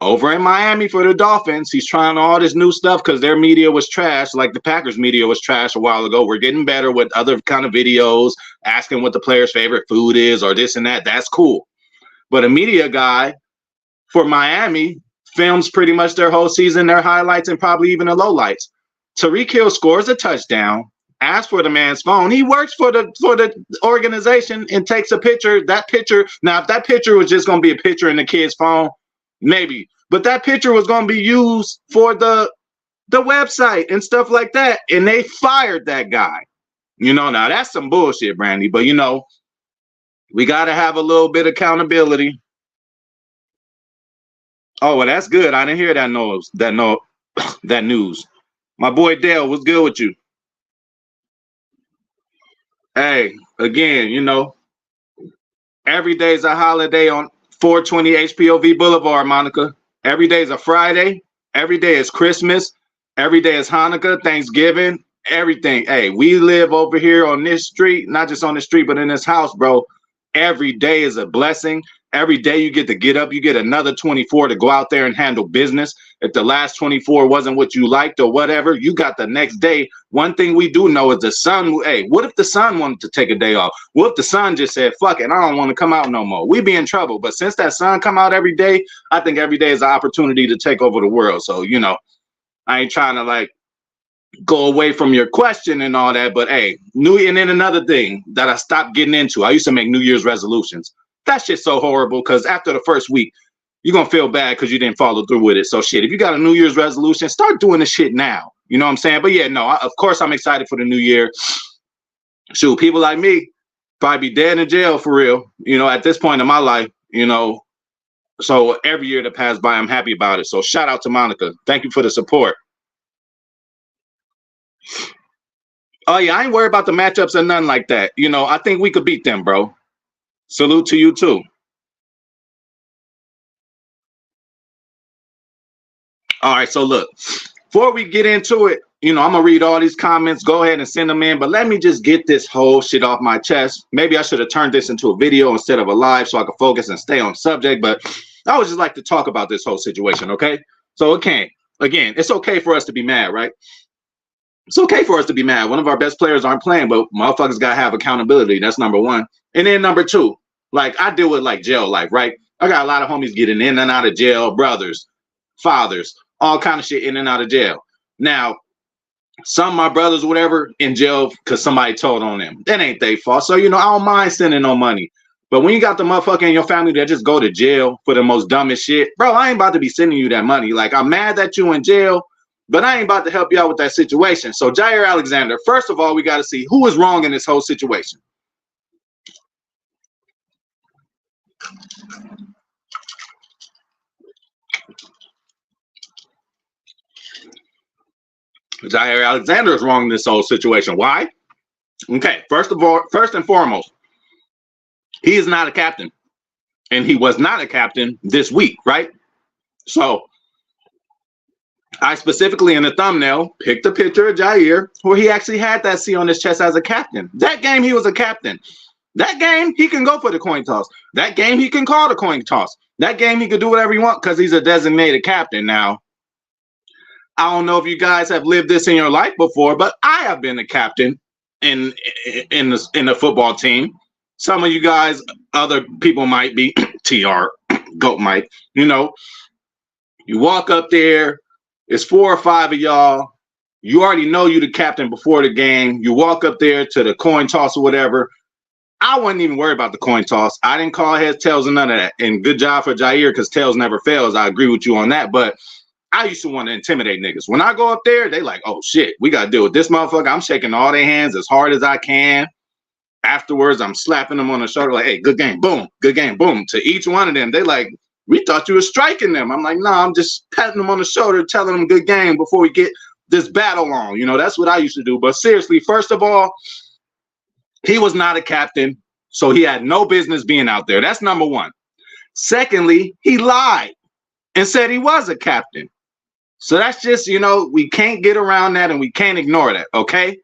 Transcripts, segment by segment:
Over in Miami for the Dolphins, he's trying all this new stuff because their media was trash, like the Packers media was trash a while ago. We're getting better with other kind of videos, asking what the player's favorite food is or this and that. That's cool. But a media guy for Miami films pretty much their whole season, their highlights, and probably even the lowlights. Tyreek Hill scores a touchdown, asks for the man's phone. He works for the organization and takes a picture. That picture, now if that picture was just going to be a picture in the kid's phone, maybe. But that picture was going to be used for the website and stuff like that. And they fired that guy. Now that's some bullshit, Brandy. But, we got to have a little bit of accountability. Oh, well, that's good. I didn't hear that news. My boy Dale, what's good with you? Hey, again, every day is a holiday on 420 HPOV Boulevard, Monica. Every day is a Friday. Every day is Christmas. Every day is Hanukkah, Thanksgiving, everything. Hey, we live over here on this street, not just on the street, but in this house, bro. Every day is a blessing. Every day you get up, you get another 24 to go out there and handle business. If the last 24 wasn't what you liked or whatever, you got the next day. One thing we do know is the sun. Hey, what if the sun wanted to take a day off? What if the sun just said, fuck it, I don't want to come out no more? We'd be in trouble. But since that sun come out every day, I think every day is an opportunity to take over the world. So, I ain't trying to go away from your question and all that, but hey, and then another thing that I stopped getting into, I used to make New Year's resolutions. That shit's so horrible because after the first week, you're going to feel bad because you didn't follow through with it. So shit, if you got a New Year's resolution, start doing the shit now. You know what I'm saying? But yeah, no, of course I'm excited for the new year. Shoot, people like me probably be dead in jail for real, at this point in my life, so every year that passed by, I'm happy about it. So shout out to Monica. Thank you for the support. Oh yeah, I ain't worried about the matchups or nothing like that. I think we could beat them, bro. Salute to you too. All right, so look, before we get into it, I'm gonna read all these comments. Go ahead and send them in, but let me just get this whole shit off my chest. Maybe I should have turned this into a video instead of a live so I could focus and stay on subject, but I would just like to talk about this whole situation, okay? So again, it's okay for us to be mad, right? It's okay for us to be mad. One of our best players aren't playing, but motherfuckers gotta have accountability. That's number one. And then number two, I deal with jail life, right? I got a lot of homies getting in and out of jail, brothers, fathers, all kind of shit in and out of jail. Now, some of my brothers, whatever, in jail because somebody told on them. That ain't their fault. So, I don't mind sending no money. But when you got the motherfucker in your family that just go to jail for the most dumbest shit, bro, I ain't about to be sending you that money. I'm mad that you in jail, but I ain't about to help you out with that situation. So, Jaire Alexander, first of all, we got to see who is wrong in this whole situation. Jaire Alexander is wrong in this whole situation. Why? Okay, first and foremost, he is not a captain. And he was not a captain this week, right? So I specifically in the thumbnail picked a picture of Jaire where he actually had that C on his chest as a captain. That game, he was a captain. That game, he can go for the coin toss. That game, he can call the coin toss. That game, he could do whatever he wants because he's a designated captain. Now, I don't know if you guys have lived this in your life before, but I have been a captain in the football team. Some of you guys, other people might be TR, Goat Mike. You walk up there, it's 4 or 5 of y'all. You already know you the captain before the game. You walk up there to the coin toss or whatever. I wasn't even worried about the coin toss. I didn't call heads, tails, and none of that. And good job for Jaire because tails never fails. I agree with you on that. But I used to want to intimidate niggas. When I go up there, they like, oh shit, we got to deal with this motherfucker. I'm shaking all their hands as hard as I can. Afterwards, I'm slapping them on the shoulder like, hey, good game, boom, good game, boom. To each one of them, they like, we thought you were striking them. I'm like, no, I'm just patting them on the shoulder, telling them good game before we get this battle on. That's what I used to do. But seriously, first of all, he was not a captain, so he had no business being out there. That's number one. Secondly, he lied and said he was a captain. So that's just, we can't get around that and we can't ignore that, okay?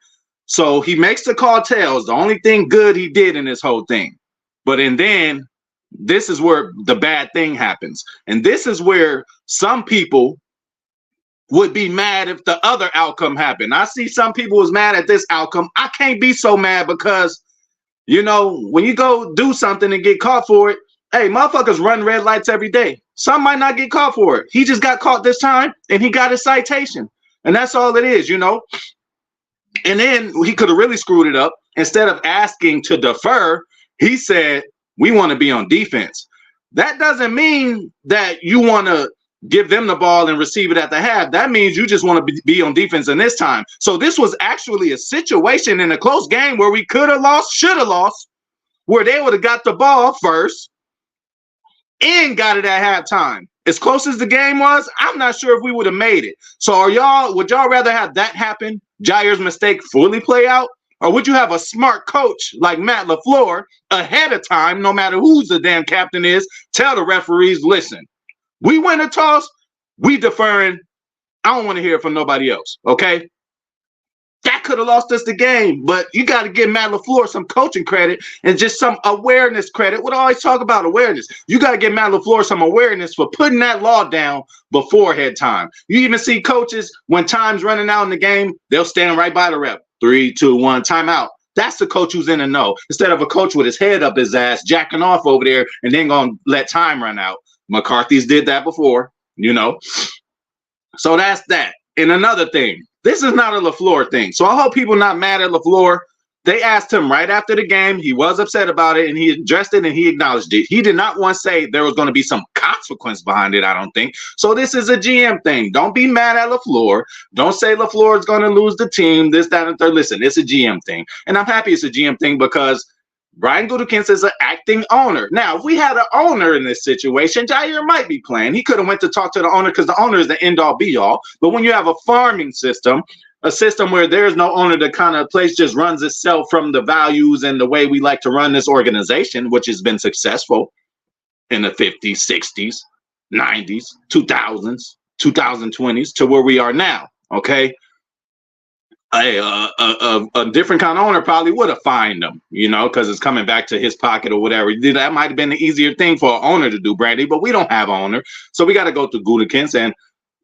So he makes the call tails. The only thing good he did in this whole thing. But and then this is where the bad thing happens. And this is where some people would be mad if the other outcome happened. I see some people was mad at this outcome. I can't be so mad because, you know, when you go do something and get caught for it, hey, motherfuckers run red lights every day. Some might not get caught for it. He just got caught this time and he got a citation. And that's all it is, you know. And then he could have really screwed it up. Instead of asking to defer, he said, we want to be on defense. That doesn't mean that you want to give them the ball and receive it at the half. That means you just want to be on defense in this time. So this was actually a situation in a close game where we could have lost, should have lost, where they would have got the ball first and got it at halftime. As close as the game was, I'm not sure if we would have made it. So would y'all rather have that happen, Jaire's mistake fully play out? Or would you have a smart coach like Matt LaFleur ahead of time, no matter who's the damn captain is, tell the referees, listen, we win a toss, we deferring. I don't want to hear it from nobody else, okay? That could have lost us the game, but you got to give Matt LaFleur some coaching credit and just some awareness credit. We always talk about awareness. You got to give Matt LaFleur some awareness for putting that law down before head time. You even see coaches, when time's running out in the game, they'll stand right by the ref. 3, 2, 1, timeout. That's the coach who's in the know. Instead of a coach with his head up his ass, jacking off over there, and then going to let time run out. McCarthy's did that before, you know. So that's that. And another thing, this is not a LaFleur thing. So I hope people not mad at LaFleur. They asked him right after the game. He was upset about it, and he addressed it, and he acknowledged it. He did not once say there was going to be some consequence behind it, I don't think. So this is a GM thing. Don't be mad at LaFleur. Don't say LaFleur is going to lose the team, this, that, and third. Listen, it's a GM thing. And I'm happy it's a GM thing because Brian Gutekunst is an acting owner. Now, if we had an owner in this situation, Jaire might be playing. He could have went to talk to the owner because the owner is the end-all, be-all. But when you have a farming system, a system where there's no owner, the kind of place just runs itself from the values and the way we like to run this organization, which has been successful in the 50s, 60s, 90s, 2000s, 2020s to where we are now, okay? A different kind of owner probably would have fined them, you know, because it's coming back to his pocket or whatever. That might have been the easier thing for an owner to do, Brandy, but we don't have an owner. So we got to go through Gutekunst, and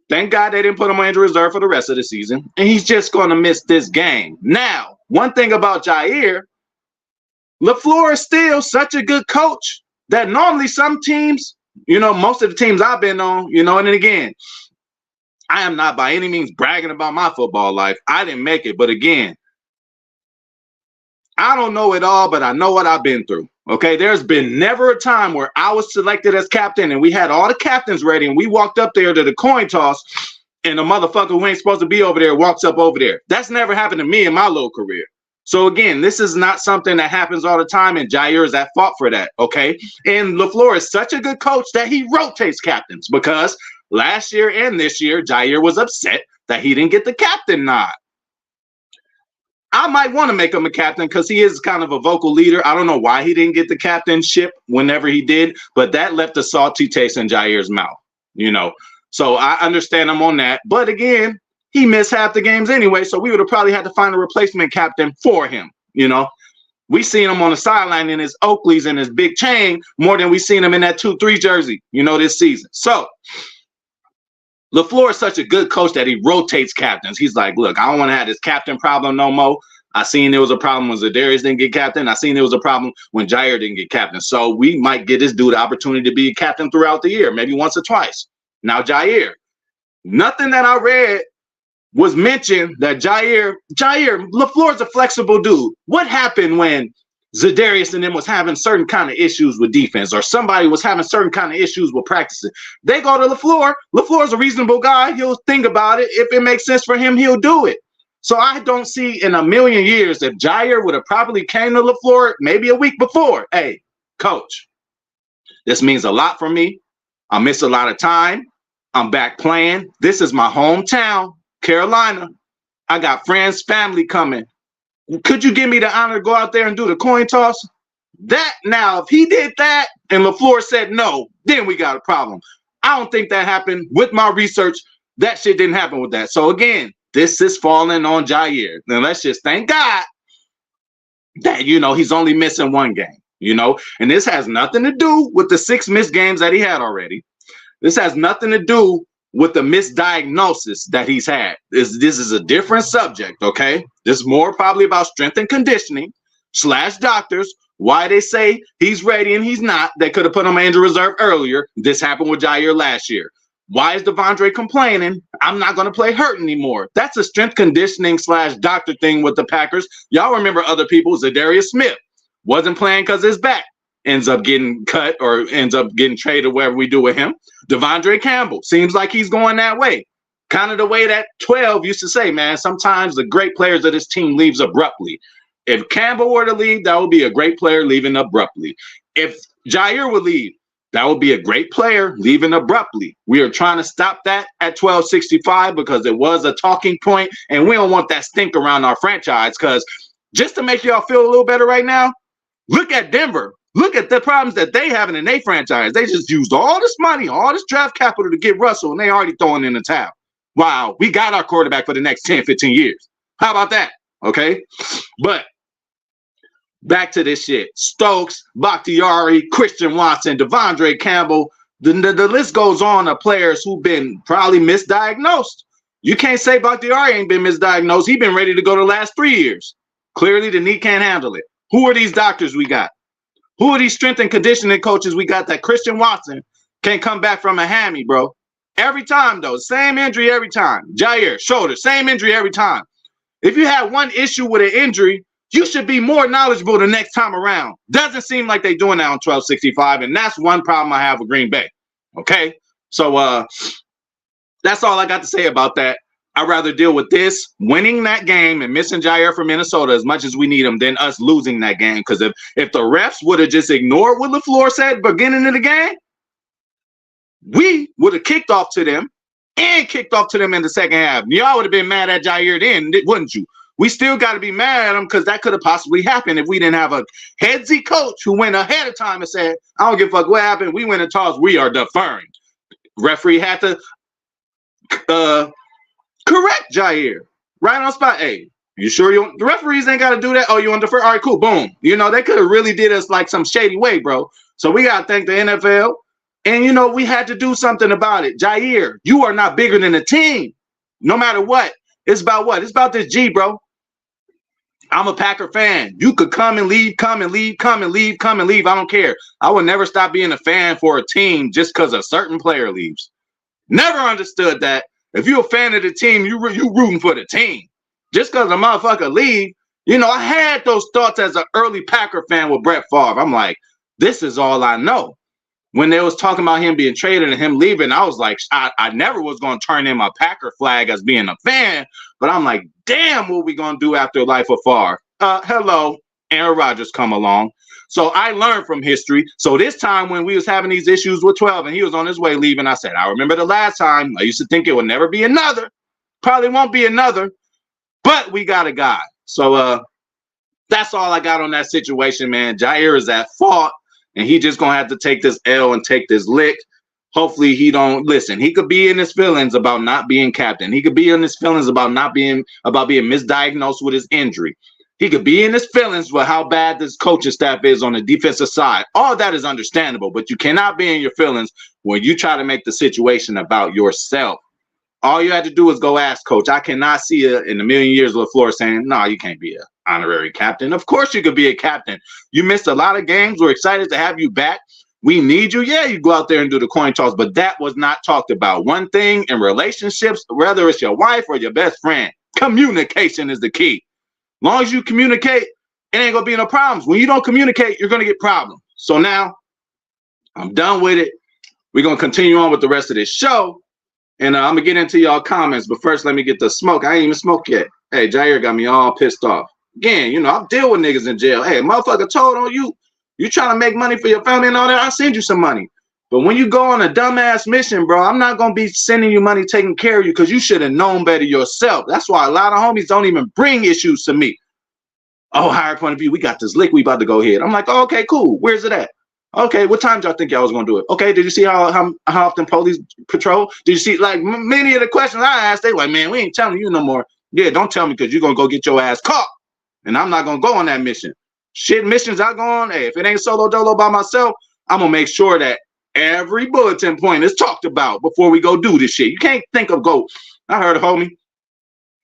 thank God they didn't put him on injury reserve for the rest of the season, and he's just going to miss this game. Now, one thing about Jaire, LaFleur is still such a good coach that normally some teams, you know, most of the teams I've been on, you know, and then again, I am not by any means bragging about my football life. I didn't make it. But again, I don't know it all, but I know what I've been through. Okay, there's been never a time where I was selected as captain and we had all the captains ready and we walked up there to the coin toss and the motherfucker who ain't supposed to be over there walks up over there. That's never happened to me in my little career. So again, this is not something that happens all the time, and Jaire is at fault for that, okay? And LaFleur is such a good coach that he rotates captains because last year and this year, Jaire was upset that he didn't get the captain nod. I might want to make him a captain because he is kind of a vocal leader. I don't know why he didn't get the captainship whenever he did, but that left a salty taste in Jaire's mouth, you know? So I understand him on that. But again, he missed half the games anyway, so we would have probably had to find a replacement captain for him, you know? We seen him on the sideline in his Oakleys and his big chain more than we seen him in that 2-3 jersey, you know, this season. So LaFleur is such a good coach that he rotates captains. He's like, look, I don't want to have this captain problem no more. I seen there was a problem when Zadarius didn't get captain. I seen there was a problem when Jaire didn't get captain. So we might get this dude the opportunity to be a captain throughout the year, maybe once or twice. Now, Jaire, nothing that I read was mentioned that Jaire, LaFleur's a flexible dude. What happened when Zadarius and them was having certain kind of issues with defense or somebody was having certain kind of issues with practicing? They go to LaFleur. LaFleur's a reasonable guy. He'll think about it. If it makes sense for him, he'll do it. So I don't see in a million years if Jaire would have probably came to LaFleur maybe a week before. Hey, coach, this means a lot for me. I miss a lot of time. I'm back playing. This is my hometown, Carolina. I got friends, family coming. Could you give me the honor to go out there and do the coin toss? That now, if he did that and LaFleur said no, then we got a problem. I don't think that happened. With my research, that shit didn't happen with that. So again, this is falling on Jaire. Now let's just thank God that, you know, he's only missing one game. And this has nothing to do with the 6 missed games that he had already. This has nothing to do with the misdiagnosis that he's had. This is a different subject, okay? This is more probably about strength and conditioning / doctors, why they say he's ready and he's not. They could have put him on injury reserve earlier. This happened with Jaire last year. Why is Devondre complaining? I'm not going to play hurt anymore. That's a strength conditioning / doctor thing with the Packers. Y'all remember other people. Zadarius Smith wasn't playing because his back. Ends up getting cut or ends up getting traded, whatever we do with him. Devondre Campbell seems like he's going that way. Kind of the way that 12 used to say, man, sometimes the great players of this team leaves abruptly. If Campbell were to leave, that would be a great player leaving abruptly. If Jaire would leave, that would be a great player leaving abruptly. We are trying to stop that at 1265 because it was a talking point, and we don't want that stink around our franchise. Because just to make y'all feel a little better right now, look at Denver. Look at the problems that they having in their franchise. They just used all this money, all this draft capital to get Russell, and they already throwing in the towel. Wow, we got our quarterback for the next 10, 15 years. How about that? Okay. But back to this shit. Stokes, Bakhtiari, Christian Watson, Devondre Campbell. The list goes on of players who've been probably misdiagnosed. You can't say Bakhtiari ain't been misdiagnosed. He's been ready to go the last 3 years. Clearly, the knee can't handle it. Who are these doctors we got? Who are these strength and conditioning coaches we got that Christian Watson can't come back from a hammy, bro? Every time, though. Same injury every time. Jaire, shoulder, same injury every time. If you have one issue with an injury, you should be more knowledgeable the next time around. Doesn't seem like they're doing that on 1265, and that's one problem I have with Green Bay. Okay? So that's all I got to say about that. I'd rather deal with this, winning that game and missing Jaire for Minnesota as much as we need him than us losing that game. Because if the refs would have just ignored what LaFleur said beginning of the game, we would have kicked off to them and kicked off to them in the second half. Y'all would have been mad at Jaire then, wouldn't you? We still got to be mad at him because that could have possibly happened if we didn't have a headsy coach who went ahead of time and said, I don't give a fuck what happened. We went and tossed. We are deferring. Referee had to correct Jaire right on spot. Hey, you sure the referees ain't got to do that? Oh, you on defer? All right, cool. Boom. They could have really did us like some shady way, bro. So we got to thank the NFL. And, we had to do something about it. Jaire, you are not bigger than the team. No matter what. It's about what? It's about this G, bro. I'm a Packer fan. You could come and leave, come and leave, come and leave, come and leave. I don't care. I will never stop being a fan for a team just because a certain player leaves. Never understood that. If you're a fan of the team, you rooting for the team. Just because a motherfucker leave, I had those thoughts as an early Packer fan with Brett Favre. I'm like, this is all I know. When they was talking about him being traded and him leaving, I was like, I never was going to turn in my Packer flag as being a fan. But I'm like, damn, what we going to do after life of Favre? Hello, Aaron Rodgers come along. So I learned from history. So this time when we was having these issues with 12 and he was on his way leaving, I said, I remember the last time. I used to think it would never be another. Probably won't be another. But we got a guy. So that's all I got on that situation, man. Jaire is at fault. And he just going to have to take this L and take this lick. Hopefully he don't listen. He could be in his feelings about not being captain. He could be in his feelings about being misdiagnosed with his injury. He could be in his feelings with how bad this coaching staff is on the defensive side. All that is understandable, but you cannot be in your feelings when you try to make the situation about yourself. All you had to do is go ask coach. I cannot see you in a million years LaFleur saying, no, you can't be an honorary captain. Of course you could be a captain. You missed a lot of games. We're excited to have you back. We need you. Yeah, you go out there and do the coin toss, but that was not talked about. One thing in relationships, whether it's your wife or your best friend, communication is the key. As long as you communicate, it ain't going to be no problems. When you don't communicate, you're going to get problems. So now I'm done with it. We're going to continue on with the rest of this show. And I'm going to get into y'all comments. But first, let me get the smoke. I ain't even smoked yet. Hey, Jaire got me all pissed off. Again, I'll deal with niggas in jail. Hey, motherfucker told on you. You trying to make money for your family and all that, I'll send you some money. But when you go on a dumbass mission, bro, I'm not going to be sending you money taking care of you because you should have known better yourself. That's why a lot of homies don't even bring issues to me. Oh, HigherPOV, we got this lick. We about to go ahead. I'm like, oh, okay, cool. Where's it at? Okay, what time y'all think y'all was going to do it? Okay, did you see how often police patrol? Did you see, like, many of the questions I asked, they like, man, we ain't telling you no more. Yeah, don't tell me because you're going to go get your ass caught. And I'm not going to go on that mission. shit missions I go on, hey, if it ain't solo dolo by myself, I'm gonna make sure that every bulletin point is talked about before we go do this shit. You can't think of I heard a homie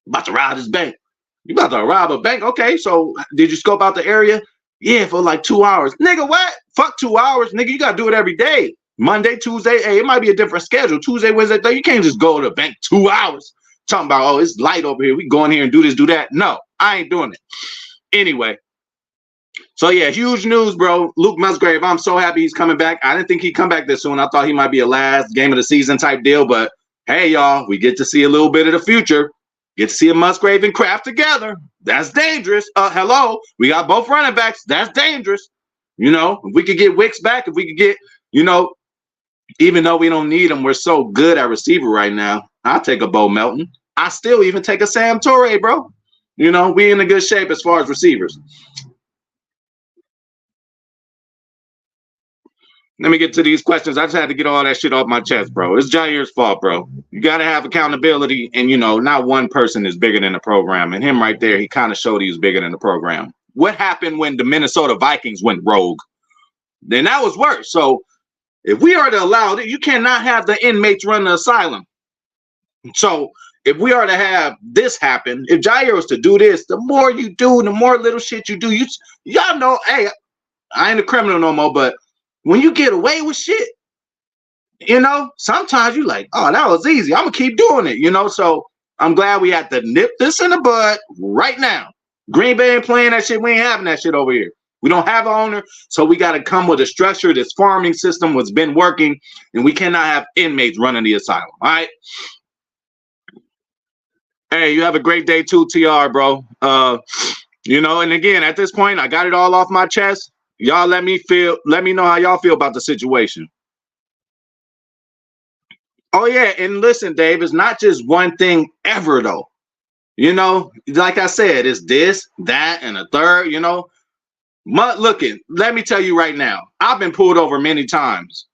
about to rob this bank. You about to rob a bank? Okay, so did you scope out the area? Yeah, for like 2 hours. Nigga, what? Fuck 2 hours. Nigga, you gotta do it every day. Monday, Tuesday, hey, it might be a different schedule. Tuesday, Wednesday, Thursday. You can't just go to the bank 2 hours talking about, oh, it's light over here. We go in here and do this, do that. No, I ain't doing it. Anyway, so yeah, huge news, bro. Luke Musgrave, I'm so happy he's coming back. I didn't think he'd come back this soon. I thought he might be a last game of the season type deal, but hey, y'all, we get to see a little bit of the future. Get to see a Musgrave and Kraft together. That's dangerous. Hello, we got both running backs. That's dangerous. You know, if we could get Wicks back, if we could get, you know, even though we don't need him, we're so good at receiver right now. I'll take a Bo Melton. I still even take a Sam Torre, bro. You know, we in a good shape as far as receivers. Let me get to these questions. I just had to get all that shit off my chest, bro. It's Jaire's fault, bro. You got to have accountability. And, you know, not one person is bigger than the program. And him right there, he kind of showed he was bigger than the program. What happened when the Minnesota Vikings went rogue? Then that was worse. So if we are to allow it, you cannot have the inmates run the asylum. So if we are to have this happen, if Jaire was to do this, the more you do, the more little shit you do, y'all know, hey, I ain't a criminal no more, but when you get away with shit, you know, sometimes you like, oh, that was easy. I'm going to keep doing it, you know? So I'm glad we had to nip this in the bud right now. Green Bay ain't playing that shit. We ain't having that shit over here. We don't have an owner, so we got to come with a structure. This farming system has been working, and we cannot have inmates running the asylum, all right? Hey, you have a great day too, TR, bro. You know, and again, at this point, I got it all off my chest. Y'all let me know how y'all feel about the situation. Oh, yeah. And listen, Dave, it's not just one thing ever, though. You know, like I said, it's this, that, and a third, you know. Looking, let me tell you right now, I've been pulled over many times.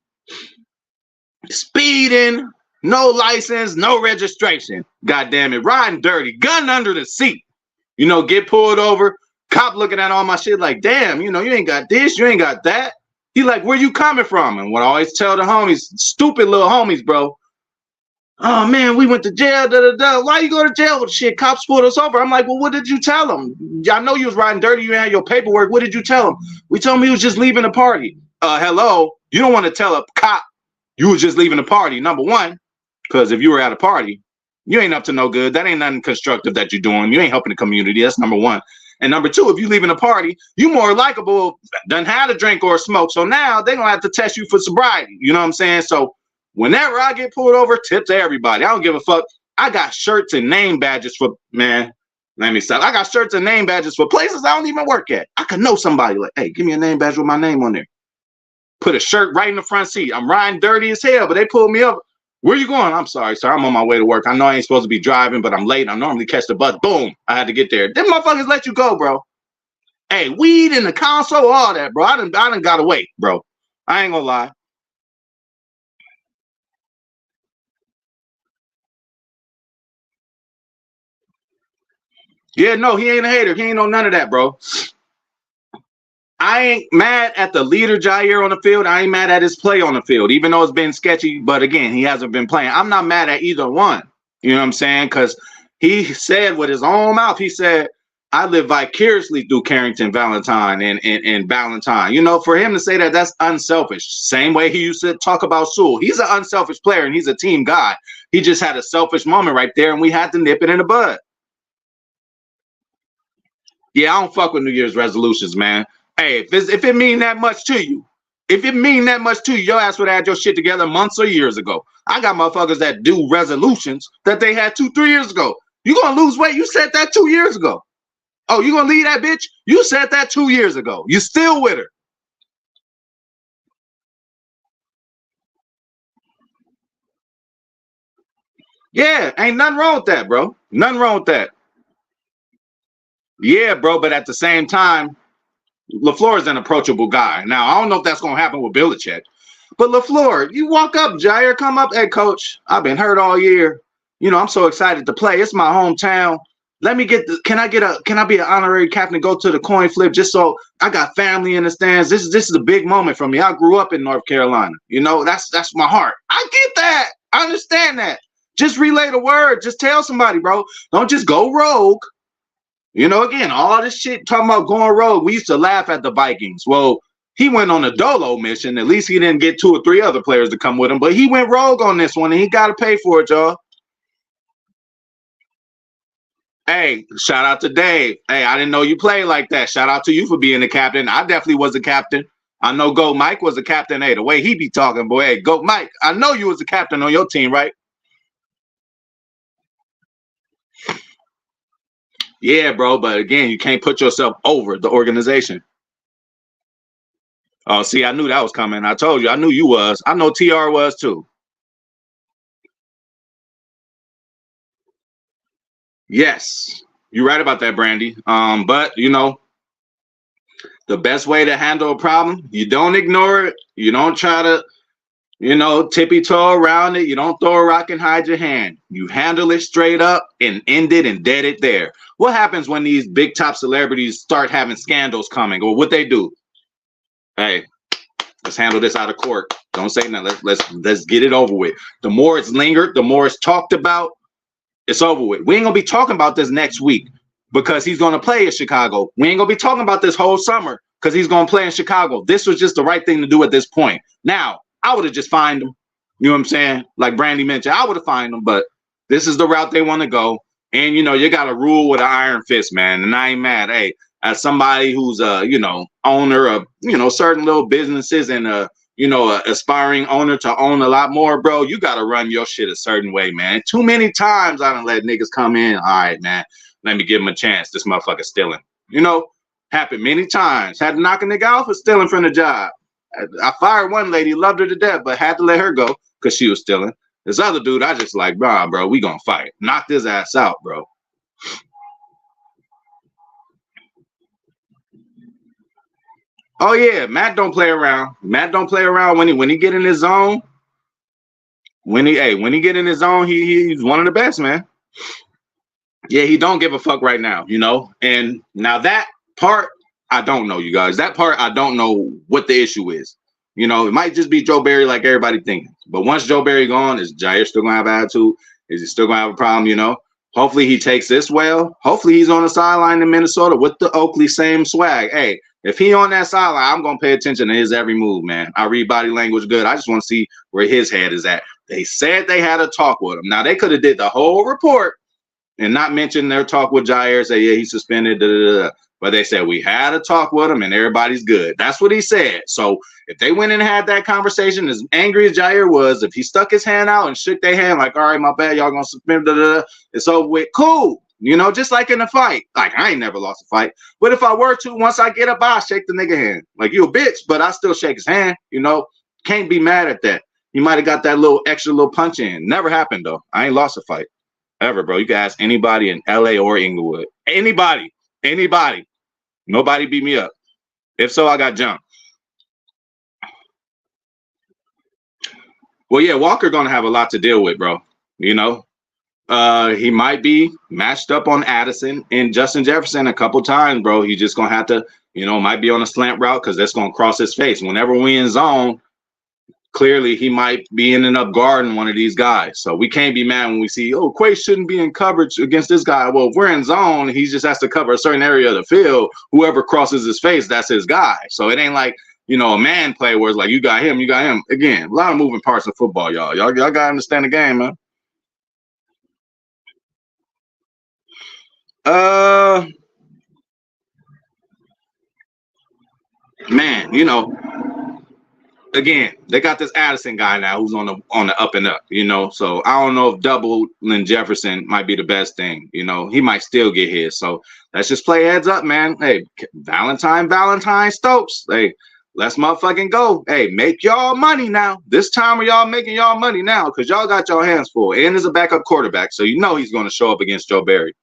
Speeding, no license, no registration. God damn it. Riding dirty, gun under the seat. You know, get pulled over. Cop looking at all my shit like, damn, you know, you ain't got this, you ain't got that. He like, where you coming from? And what I always tell the homies, stupid little homies, bro. Oh, man, we went to jail, da-da-da. Why you go to jail with shit? Cops pulled us over. I'm like, well, what did you tell them? I know you was riding dirty. You had your paperwork. What did you tell them? We told him he was just leaving the party. Hello? You don't want to tell a cop you was just leaving the party, number one, because if you were at a party, you ain't up to no good. That ain't nothing constructive that you're doing. You ain't helping the community. That's number one. And number two, if you leaving a party, you more likable than had a drink or a smoke. So now they're going to have to test you for sobriety. You know what I'm saying? So whenever I get pulled over, tip to everybody. I don't give a fuck. I got shirts and name badges for, man, let me stop. I got shirts and name badges for places I don't even work at. I could know somebody like, hey, give me a name badge with my name on there. Put a shirt right in the front seat. I'm riding dirty as hell, but they pulled me up. Where you going? I'm sorry, sir. I'm on my way to work. I know I ain't supposed to be driving, but I'm late. I normally catch the bus. Boom. I had to get there. Them motherfuckers let you go, bro. Hey, weed in the console, all that, bro. I done got away, bro. I ain't gonna lie. Yeah, no, he ain't a hater. He ain't know none of that, bro. I ain't mad at the leader, Jaire, on the field. I ain't mad at his play on the field, even though it's been sketchy. But again, he hasn't been playing. I'm not mad at either one. You know what I'm saying? Because he said with his own mouth, he said, I live vicariously through Carrington Valentine and Valentine. You know, for him to say that, that's unselfish. Same way he used to talk about Sewell. He's an unselfish player, and he's a team guy. He just had a selfish moment right there, and we had to nip it in the bud. Yeah, I don't fuck with New Year's resolutions, man. Hey, if it mean that much to you, your ass would have had your shit together months or years ago. I got motherfuckers that do resolutions that they had 2-3 years ago. You gonna lose weight? You said that 2 years ago. Oh, you gonna leave that bitch? You said that 2 years ago. You still with her. Yeah, ain't nothing wrong with that, bro. Nothing wrong with that. Yeah, bro, but at the same time, LaFleur is an approachable guy. Now, I don't know if that's going to happen with Belichick, but LaFleur, you walk up, Jaire, come up, hey, coach, I've been hurt all year. You know, I'm so excited to play. It's my hometown. Let me get the. Can I be an honorary captain? Go to the coin flip just so I got family in the stands. This is a big moment for me. I grew up in North Carolina. You know, that's my heart. I get that. I understand that. Just relay the word. Just tell somebody, bro. Don't just go rogue. You know, again, all this shit talking about going rogue. We used to laugh at the Vikings. Well, he went on a dolo mission. At least he didn't get 2 or 3 other players to come with him, but he went rogue on this one, and he got to pay for it, y'all. Hey, shout out to Dave. Hey, I didn't know you played like that. Shout out to you for being the captain. I definitely was a captain. I know Go Mike was a captain. Hey, the way he be talking, boy. Hey, Go Mike, I know you was a captain on your team, right? Yeah, bro. But again, you can't put yourself over the organization. Oh, see, I knew that was coming. I told you. I knew you was. I know TR was too. Yes, you're right about that, Brandy. But you know, the best way to handle a problem, you don't ignore it. You don't try to, tippy toe around it. You don't throw a rock and hide your hand. You handle it straight up and end it and dead it there. What happens when these big top celebrities start having scandals coming, or what they do? Hey, let's handle this out of court. Don't say nothing. Let's get it over with. The more it's lingered, the more it's talked about. It's over with. We ain't gonna be talking about this next week because he's gonna play in Chicago. We ain't gonna be talking about this whole summer because he's gonna play in Chicago. This was just the right thing to do at this point. Now, I would have just fined him. You know what I'm saying? Like Brandy mentioned, I would have fined him, but this is the route they want to go. And you got to rule with an iron fist, man. And I ain't mad. Hey, as somebody who's owner of certain little businesses and a aspiring owner to own a lot more, bro, you got to run your shit a certain way, man. Too many times I don't let niggas come in. All right, man, let me give him a chance. This motherfucker stealing. Happened many times. Had to knock a nigga out for stealing from the job. I fired one lady, loved her to death, but had to let her go because she was stealing. This other dude, I just like, bro, we gonna fight. Knock this ass out, bro. Oh yeah, Matt don't play around. Matt don't play around when he get in his zone. When he get in his zone, he's one of the best, man. Yeah, he don't give a fuck right now, And now that part, I don't know, you guys. That part, I don't know what the issue is. It might just be Joe Barry like everybody thinking. But once Joe Barry gone, is Jaire still gonna have attitude? Is he still gonna have a problem? Hopefully he takes this well. Hopefully he's on the sideline in Minnesota with the Oakley same swag. Hey, if he on that sideline, I'm gonna pay attention to his every move, man. I read body language good. I just want to see where his head is at. They said they had a talk with him. Now they could have did the whole report and not mention their talk with Jaire, say, yeah, he's suspended, da, da, da. But they said, we had a talk with him and everybody's good. That's what he said. So if they went and had that conversation, as angry as Jaire was, if he stuck his hand out and shook their hand like, all right, my bad, y'all gonna suspend, da, da, da, it's over with. Cool. Just like in a fight. Like, I ain't never lost a fight. But if I were to, once I get up, I'll shake the nigga hand. Like, you a bitch, but I still shake his hand. Can't be mad at that. He might have got that little extra little punch in. Never happened, though. I ain't lost a fight. Ever, bro. You can ask anybody in LA or Inglewood. Anybody. Nobody beat me up. If so, I got jumped. Well, yeah, Walker gonna have a lot to deal with, bro. He might be matched up on Addison and Justin Jefferson a couple times, bro. He just gonna have to, might be on a slant route because that's gonna cross his face. Whenever we in zone, clearly he might be ending up guarding one of these guys. So we can't be mad when we see, Quay shouldn't be in coverage against this guy. Well, if we're in zone, he just has to cover a certain area of the field. Whoever crosses his face, that's his guy. So it ain't like, a man play where it's like, you got him. Again, a lot of moving parts of football, y'all. Y'all got to understand the game, man. Man, again, they got this Addison guy now who's on the up and up, So I don't know if doubling Jefferson might be the best thing. He might still get his. So let's just play heads up, man. Hey, Valentine Stokes. Hey, let's motherfucking go. Hey, make y'all money now. This time are y'all making y'all money now because y'all got your hands full. And is a backup quarterback, so he's going to show up against Joe Barry.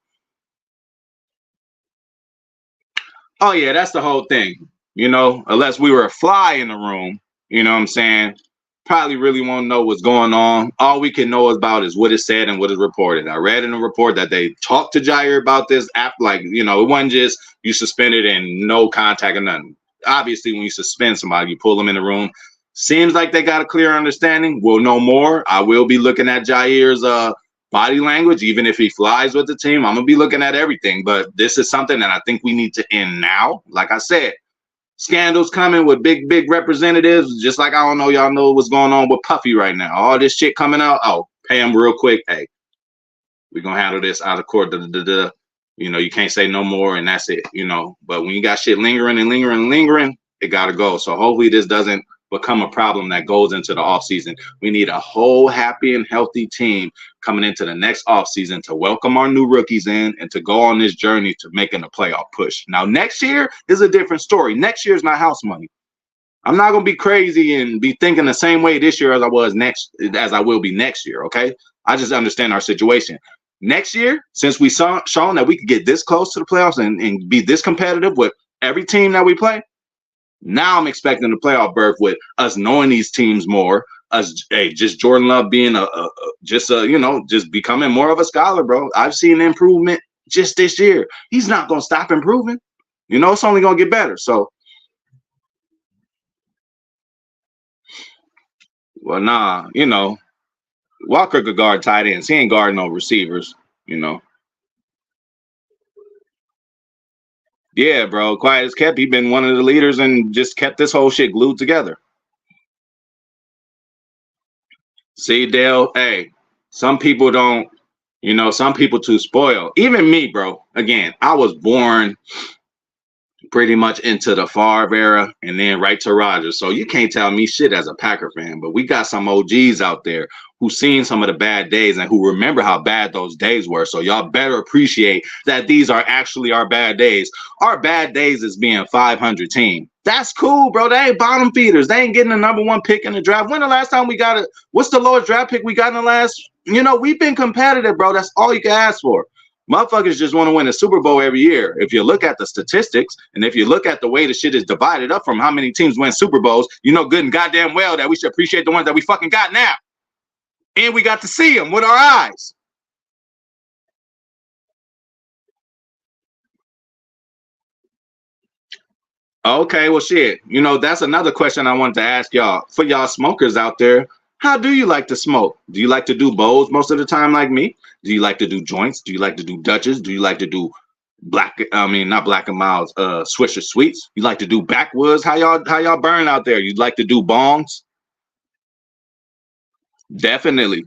Oh yeah, that's the whole thing. Unless we were a fly in the room. You know what I'm saying? probably really won't know what's going on. All we can know about is what is said and what is reported. I read in the report that they talked to Jaire about this app, like, you know, it wasn't just you suspended and no contact or nothing. Obviously, when you suspend somebody, you pull them in the room. Seems like they got a clear understanding. We'll know more. I will be looking at Jaire's body language, even if he flies with the team. I'm gonna be looking at everything. But this is something that I think we need to end now. Like I said, scandals coming with big representatives. Just like, I don't know, y'all know what's going on with Puffy right now. All this shit coming out. Oh, pay him real quick. Hey, we're gonna handle this out of court. You know, you can't say no more, and that's it. You know, but when you got shit lingering and lingering and lingering, it gotta go. So hopefully this doesn't become a problem that goes into the offseason. We need a whole happy and healthy team coming into the next offseason to welcome our new rookies in and to go on this journey to making a playoff push. Now, next year is a different story. Next year is not house money. I'm not gonna be crazy and be thinking the same way this year as I will be next year. Okay, I just understand our situation. Next year, since we shown that we could get this close to the playoffs and be this competitive with every team that we play, now I'm expecting the playoff berth with us knowing these teams more. Us, hey, just Jordan Love being just becoming more of a scholar, bro. I've seen improvement just this year. He's not gonna stop improving. You know, it's only gonna get better. So, well, nah, you know, Walker could guard tight ends. He ain't guarding no receivers. You know. Yeah, bro. Quiet as kept. He been one of the leaders and just kept this whole shit glued together. See, Dale, hey, some people don't, you know, some people too spoiled. Even me, bro. Again, I was born pretty much into the Favre era and then right to Rodgers. So you can't tell me shit as a Packer fan, but we got some OGs out there who seen some of the bad days and who remember how bad those days were. So y'all better appreciate that these are actually our bad days. Our bad days is being 500 team. That's cool, bro. They ain't bottom feeders. They ain't getting the #1 pick in the draft. When the last time we got it? What's the lowest draft pick we got in the last? You know, we've been competitive, bro. That's all you can ask for. Motherfuckers just want to win a Super Bowl every year. If you look at the statistics and if you look at the way the shit is divided up from how many teams win Super Bowls, you know good and goddamn well that we should appreciate the ones that we fucking got now. And we got to see them with our eyes. Okay, well, shit. You know, that's another question I wanted to ask y'all. For y'all smokers out there, how do you like to smoke? Do you like to do bowls most of the time like me? Do you like to do joints? Do you like to do Dutches? Do you like to do not Black and Miles, Swisher Sweets? You like to do backwoods? How y'all burn out there? You'd like to do bongs? Definitely.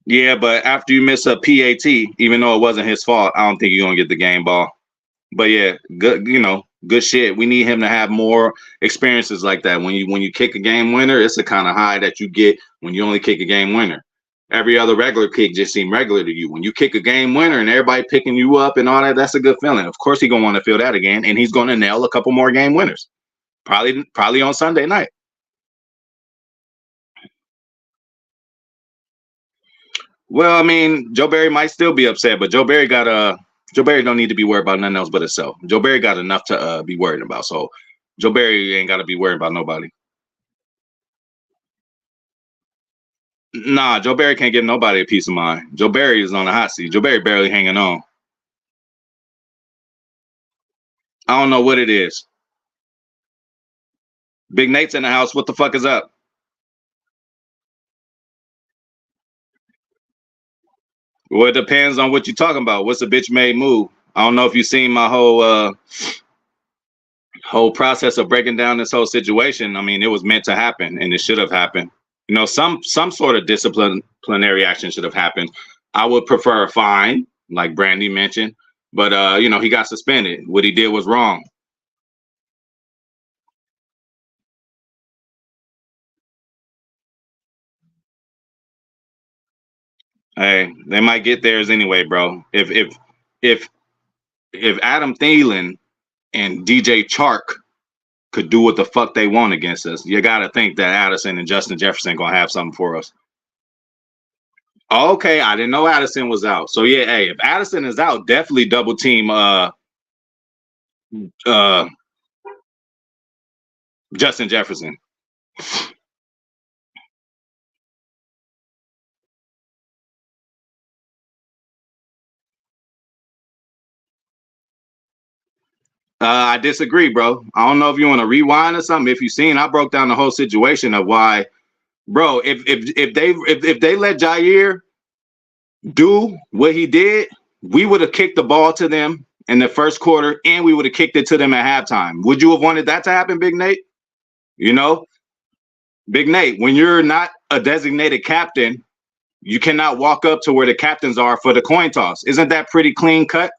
Yeah, but after you miss a PAT, even though it wasn't his fault, I don't think you're gonna get the game ball. But yeah, good, you know, good shit. We need him to have more experiences like that. When you kick a game winner, it's the kind of high that you get when you only kick a game winner. Every other regular kick just seemed regular to you. When you kick a game winner and everybody picking you up and all that, that's a good feeling. Of course, he's gonna want to feel that again, and he's gonna nail a couple more game winners. Probably on Sunday night. Well, I mean, Joe Barry might still be upset, but Joe Barry don't need to be worried about nothing else but himself. Joe Barry got enough to be worried about. So Joe Barry ain't got to be worried about nobody. Nah, Joe Barry can't give nobody a peace of mind. Joe Barry is on the hot seat. Joe Barry barely hanging on. I don't know what it is. Big Nate's in the house. What the fuck is up? Well, it depends on what you're talking about. What's a bitch made move? I don't know if you've seen my whole process of breaking down this whole situation. I mean, it was meant to happen and it should have happened. You know, some sort of disciplinary action should have happened. I would prefer a fine, like Brandy mentioned, but you know, he got suspended. What he did was wrong. Hey, they might get theirs anyway, bro. If if Adam Thielen and DJ Chark could do what the fuck they want against us, you got to think that Addison and Justin Jefferson gonna have something for us. Okay, I didn't know Addison was out. So yeah, hey, if Addison is out, definitely double team uh Justin Jefferson. I disagree, bro. I don't know if you want to rewind or something. If you've seen, I broke down the whole situation of why, bro. If they let Jaire do what he did, we would have kicked the ball to them in the first quarter, and we would have kicked it to them at halftime. Would you have wanted that to happen, Big Nate? You know, Big Nate, when you're not a designated captain, you cannot walk up to where the captains are for the coin toss. Isn't that pretty clean cut?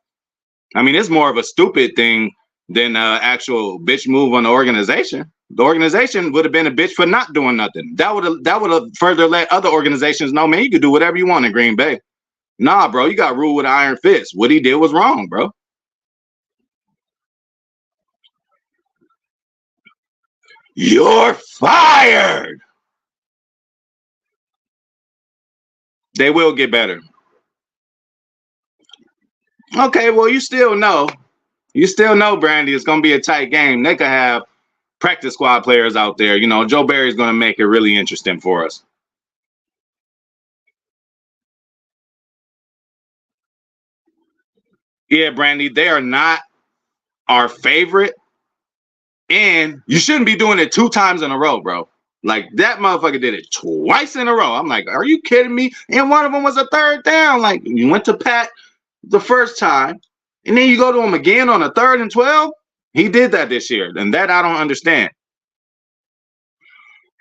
I mean, it's more of a stupid thing than actual bitch move on the organization. The organization would have been a bitch for not doing nothing. That would have further let other organizations know, man, you can do whatever you want in Green Bay. Nah, bro, you got ruled with an iron fist. What he did was wrong, bro. You're fired. They will get better. Okay, well, you still know, Brandy, it's gonna be a tight game. They could have practice squad players out there. You know, Joe Barry's gonna make it really interesting for us. Yeah, Brandy, they are not our favorite, and you shouldn't be doing it 2 times in a row, bro. Like that motherfucker did it twice in a row. I'm like, are you kidding me? And one of them was a third down. Like you went to Pat the first time, and then you go to him again on a 3rd and 12. He did that this year, and that I don't understand.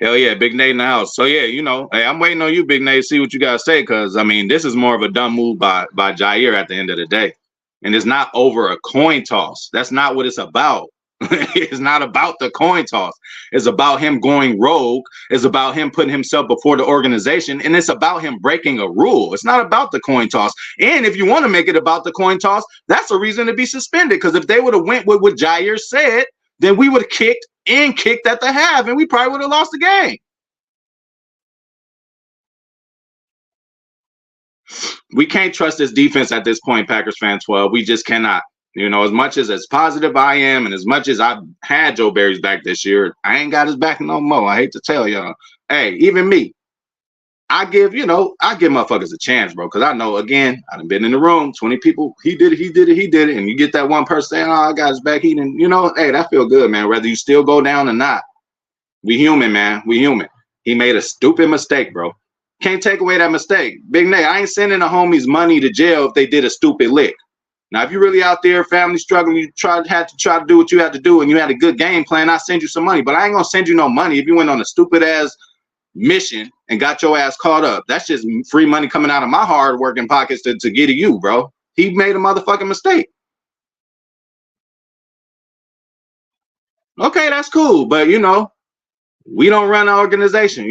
Hell yeah, Big Nate in the house. So yeah, hey, I'm waiting on you, Big Nate, to see what you gotta say, because I mean, this is more of a dumb move by Jaire at the end of the day, and it's not over a coin toss. That's not what it's about. It's not about the coin toss. It's about him going rogue. It's about him putting himself before the organization, and it's about him breaking a rule. It's not about the coin toss. And if you want to make it about the coin toss, that's a reason to be suspended. Because if they would have went with what Jaire said, then we would have kicked at the half, and we probably would have lost the game. We can't trust this defense at this point, Packers fan 12. We just cannot. As much as positive I am, and as much as I've had Joe Barry's back this year, I ain't got his back no more. I hate to tell y'all. Hey, even me, I give motherfuckers a chance, bro. Because I know, again, I've been in the room, 20 people, he did it. And you get that one person saying, oh, I got his back. He didn't, hey, that feel good, man. Whether you still go down or not. We human, man. We human. He made a stupid mistake, bro. Can't take away that mistake. Big Nate, I ain't sending the homies money to jail if they did a stupid lick. Now, if you're really out there, family struggling, you had to try to do what you had to do, and you had a good game plan, I'll send you some money. But I ain't going to send you no money if you went on a stupid-ass mission and got your ass caught up. That's just free money coming out of my hard-working pockets to get to you, bro. He made a motherfucking mistake. Okay, that's cool. But, we don't run an organization,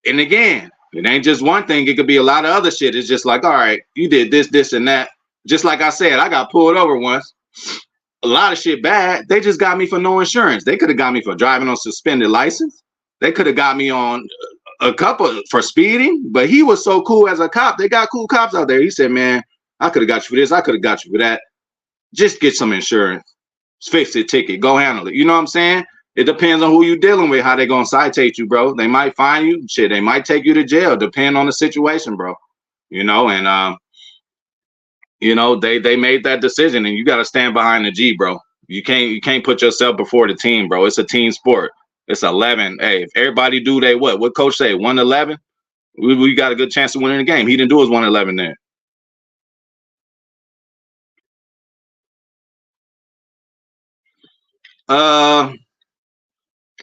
And again, it ain't just one thing. It could be a lot of other shit. It's just like, all right, you did this, this, and that. Just like I said, I got pulled over once. A lot of shit bad. They just got me for no insurance. They could have got me for driving on suspended license. They could have got me on a couple for speeding. But he was so cool as a cop. They got cool cops out there. He said, man, I could have got you for this. I could have got you for that. Just get some insurance. Fix the ticket. Go handle it. You know what I'm saying? It depends on who you're dealing with, how they gonna citate you, bro. They might fine you, shit. They might take you to jail, depending on the situation, bro. And they made that decision, and you got to stand behind the G, bro. You can't put yourself before the team, bro. It's a team sport. It's 11. Hey, if everybody do they what coach say 1-11, we got a good chance of winning the game. He didn't do his 1-11 there.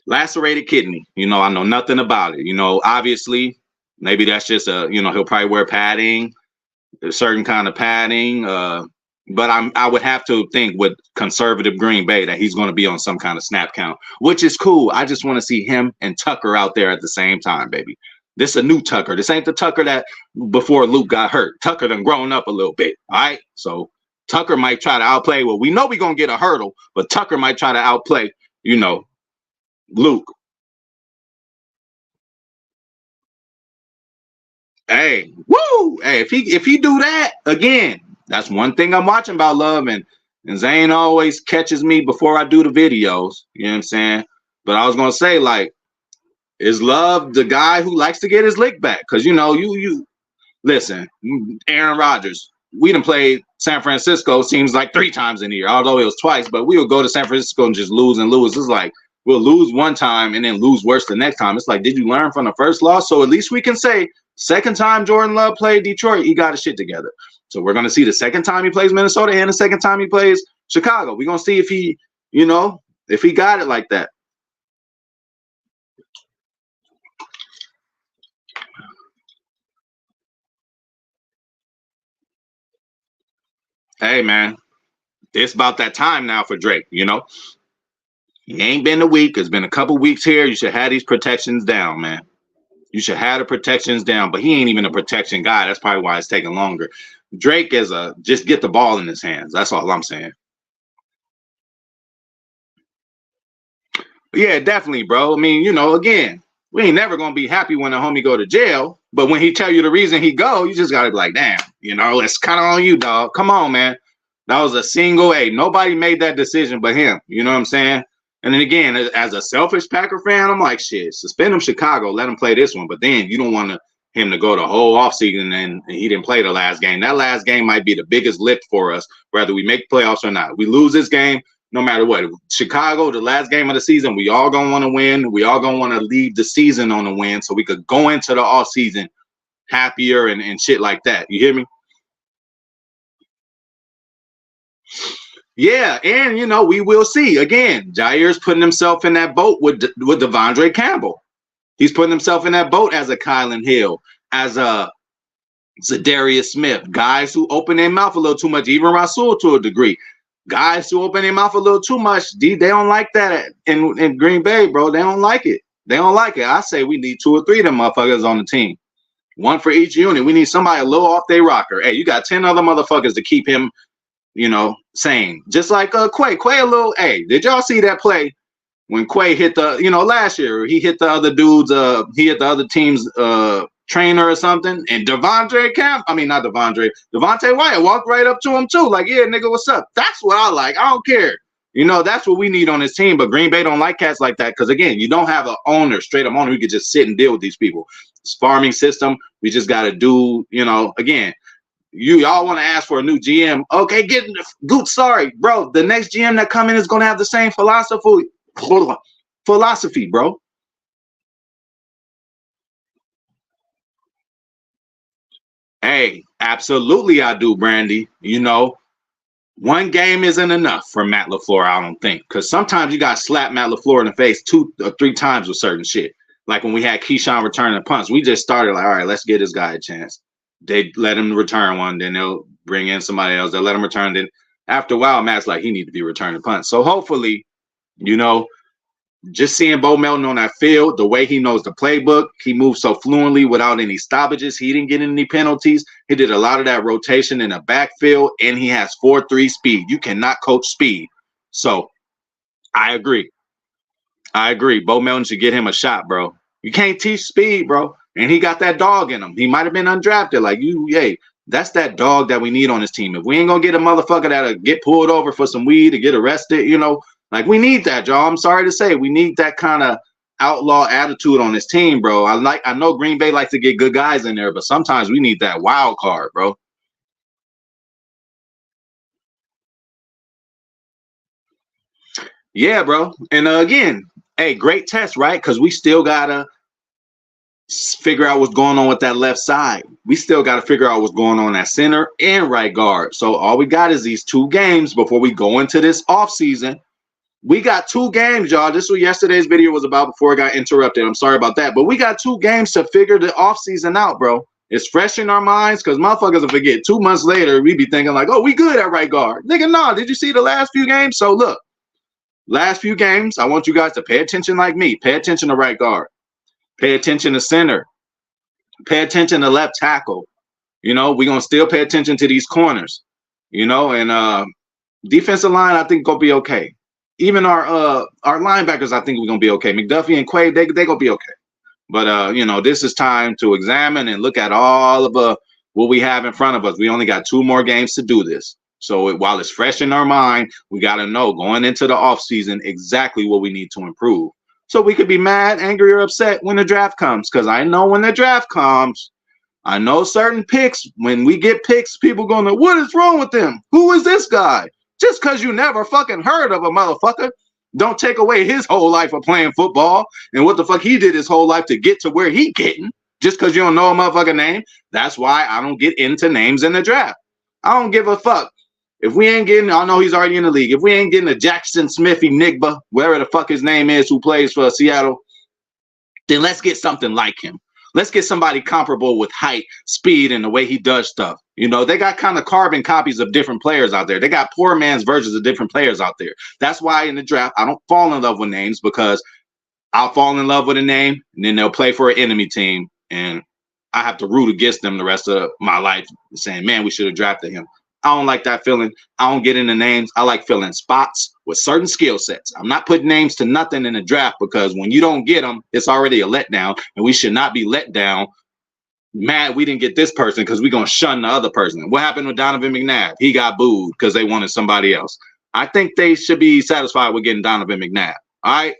Lacerated kidney. I know nothing about it. Obviously, maybe that's just he'll probably wear padding, a certain kind of padding. But I would have to think with conservative Green Bay that he's going to be on some kind of snap count, which is cool. I just want to see him and Tucker out there at the same time, baby. This is a new Tucker. This ain't the Tucker that before Luke got hurt. Tucker done grown up a little bit. All right. So Tucker might try to outplay. Well, we know we're going to get a hurdle, but Tucker might try to outplay, Luke. Hey, woo! Hey, if he do that again, that's one thing I'm watching about Love, and And Zane always catches me before I do the videos. You know what I'm saying? But I was gonna say, like, is Love the guy who likes to get his lick back? Because you listen, Aaron Rodgers. We done played San Francisco seems like 3 times in a year, although it was twice. But we would go to San Francisco and just lose and lose. It's like we'll lose one time and then lose worse the next time. It's like, did you learn from the first loss? So at least we can say second time Jordan Love played Detroit, he got his shit together. So we're gonna see the second time he plays Minnesota and the second time he plays Chicago. We're gonna see if he, if he got it like that. Hey man, it's about that time now for Drake, He ain't been a week. It's been a couple weeks here. You should have these protections down, man. You should have the protections down, but he ain't even a protection guy. That's probably why it's taking longer. Drake is just get the ball in his hands. That's all I'm saying. Yeah, definitely, bro. I mean, again, we ain't never gonna be happy when a homie go to jail, but when he tell you the reason he go, you just gotta be like, damn, it's kind of on you, dog. Come on, man. That was a single A. Nobody made that decision but him. You know what I'm saying? And then again, as a selfish Packer fan, I'm like, shit, suspend him Chicago, let him play this one. But then you don't want him to go the whole offseason and he didn't play the last game. That last game might be the biggest lift for us, whether we make playoffs or not. We lose this game, no matter what. Chicago, the last game of the season, we all gonna want to win. We all gonna want to leave the season on a win so we could go into the off season happier and shit like that. You hear me? Yeah, and we will see again. Jaire's putting himself in that boat with Devondre Campbell. He's putting himself in that boat as a Kylan Hill, as a Zadarius Smith, guys who open their mouth a little too much, even Rasul to a degree. Guys who open their mouth a little too much, they don't like that in Green Bay, bro. They don't like it. They don't like it. I say we need 2 or 3 of them motherfuckers on the team. One for each unit. We need somebody a little off their rocker. Hey, you got 10 other motherfuckers to keep him, sane. Just like Quay. Quay a little, hey, did y'all see that play when Quay hit the, last year, he hit the other dude's, he hit the other team's trainer or something, and Devontae Wyatt walked right up to him too, like, yeah, nigga, what's up? That's what I like. I don't care. That's what we need on this team, but Green Bay don't like cats like that, because again, you don't have an owner, straight up owner who could just sit and deal with these people. It's farming system. We just got to do, again, y'all want to ask for a new GM. Okay, good. Sorry, bro. The next GM that come in is going to have the same philosophy, bro. Hey, absolutely I do, Brandy. One game isn't enough for Matt LaFleur, I don't think. Because sometimes you got to slap Matt LaFleur in the face 2 or 3 times with certain shit. Like when we had Keyshawn returning the punts, we just started like, all right, let's give this guy a chance. They let him return one, then they'll bring in somebody else. They'll let him return. Then after a while, Matt's like, he need to be returning punts. So hopefully, just seeing Bo Melton on that field, the way he knows the playbook, he moves so fluently without any stoppages. He didn't get any penalties. He did a lot of that rotation in the backfield, and he has 4.3 speed. You cannot coach speed. So I agree. Bo Melton should get him a shot, bro. You can't teach speed, bro. And he got that dog in him. He might have been undrafted. Like, that's that dog that we need on this team. If we ain't going to get a motherfucker that'll get pulled over for some weed to get arrested, like, we need that, y'all. I'm sorry to say, we need that kind of outlaw attitude on this team, bro. I know Green Bay likes to get good guys in there, but sometimes we need that wild card, bro. Yeah, bro. And again, hey, great test, right? Because we still got to figure out what's going on with that left side. We still got to figure out what's going on at center and right guard. So all we got is these 2 games before we go into this offseason. We got 2 games, y'all. This is what yesterday's video was about before it got interrupted. I'm sorry about that. But we got 2 games to figure the offseason out, bro. It's fresh in our minds because motherfuckers will forget 2 months later, we be thinking like, oh, we good at right guard. Nigga, no. Did you see the last few games? So look, last few games, I want you guys to pay attention like me. Pay attention to right guard. Pay attention to center. Pay attention to left tackle. We're going to still pay attention to these corners, and defensive line, I think, going to be okay. Even our linebackers, I think we're going to be okay. McDuffie and Quay, they going to be okay. But, this is time to examine and look at all of what we have in front of us. We only got 2 more games to do this. So while it's fresh in our mind, we got to know going into the offseason exactly what we need to improve. So we could be mad, angry, or upset when the draft comes. Because I know when the draft comes, I know certain picks, when we get picks, people going to, what is wrong with them? Who is this guy? Just because you never fucking heard of a motherfucker, don't take away his whole life of playing football and what the fuck he did his whole life to get to where he getting. Just because you don't know a motherfucking name. That's why I don't get into names in the draft. I don't give a fuck. If we ain't getting, I know he's already in the league. If we ain't getting a Jackson Smithy Nigba, wherever the fuck his name is, who plays for Seattle, then let's get something like him. Let's get somebody comparable with height, speed, and the way he does stuff. You know, they got kind of carbon copies of different players out there. They got poor man's versions of different players out there. That's why in the draft, I don't fall in love with names, because I'll fall in love with a name and then they'll play for an enemy team. And I have to root against them the rest of my life, saying, man, we should have drafted him. I don't like that feeling. I don't get into names. I like filling spots with certain skill sets. I'm not putting names to nothing in the draft, because when you don't get them, it's already a letdown, and we should not be let down. Mad we didn't get this person because we're going to shun the other person. What happened with Donovan McNabb? He got booed because they wanted somebody else. I think they should be satisfied with getting Donovan McNabb. All right.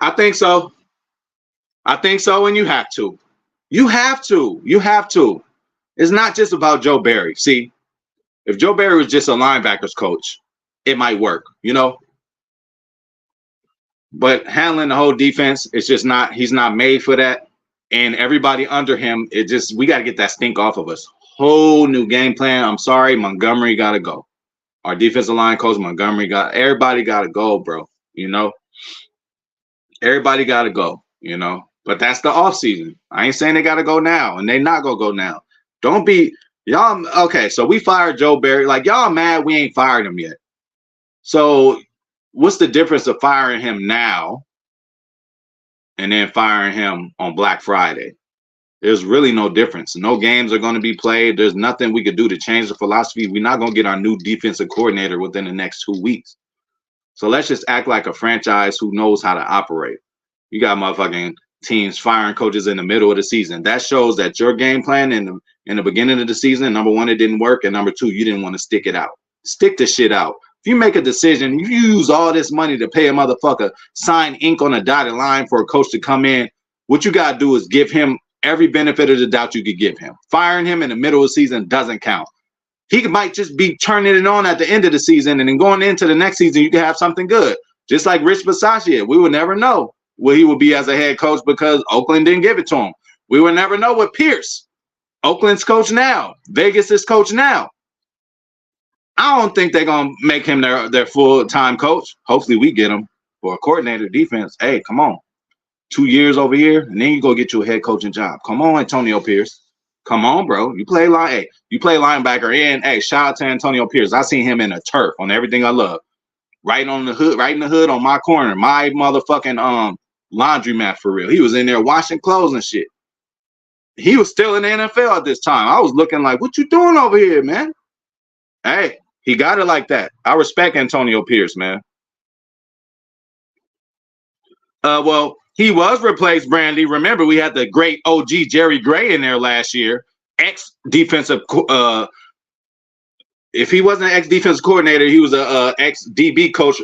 I think so. I think so, and you have to. You have to. You have to. It's not just about Joe Barry. See, if Joe Barry was just a linebackers coach, it might work, you know? But handling the whole defense, it's just not, he's not made for that. And everybody under him, it just, we got to get that stink off of us. Whole new game plan. I'm sorry, Montgomery got to go. Our defensive line coach, Montgomery, everybody got to go, bro. You know? Everybody got to go, you know? But that's the offseason. I ain't saying they got to go now, and they not going to go now. Don't be, y'all, okay, so we fired Joe Barry. Like, y'all mad we ain't fired him yet. So what's the difference of firing him now and then firing him on Black Friday? There's really no difference. No games are going to be played. There's nothing we could do to change the philosophy. We're not going to get our new defensive coordinator within the next 2 weeks. So let's just act like a franchise who knows how to operate. You got motherfucking teams firing coaches in the middle of the season. That shows that your game plan in the beginning of the season, number one, it didn't work, and number two, you didn't want to stick it out. Stick the shit out. If you make a decision, you use all this money to pay a motherfucker, sign ink on a dotted line for a coach to come in, what you got to do is give him every benefit of the doubt you could give him. Firing him in the middle of the season doesn't count. He might just be turning it on at the end of the season, and then going into the next season, you can have something good. Just like Rich Bisaccia, we will never know what he would be as a head coach because Oakland didn't give it to him. We will never know what Pierce, Oakland's coach now, Vegas's coach now. I don't think they're going to make him their full-time coach. Hopefully we get him for a coordinator defense. Hey, come on. 2 years over here, and then you go get you a head coaching job. Come on, Antonio Pierce. Come on, bro. You play linebacker, and hey, shout out to Antonio Pierce. I seen him in a turf on everything I love. Right in the hood on my corner, my motherfucking laundromat for real. He was in there washing clothes and shit. He was still in the NFL at this time. I was looking like, what you doing over here, man? Hey, he got it like that. I respect Antonio Pierce, man. Well, he was replaced, Brandy. Remember, we had the great OG Jerry Gray in there last year. Ex-defensive if he wasn't an ex-defensive coordinator, he was a ex-DB coach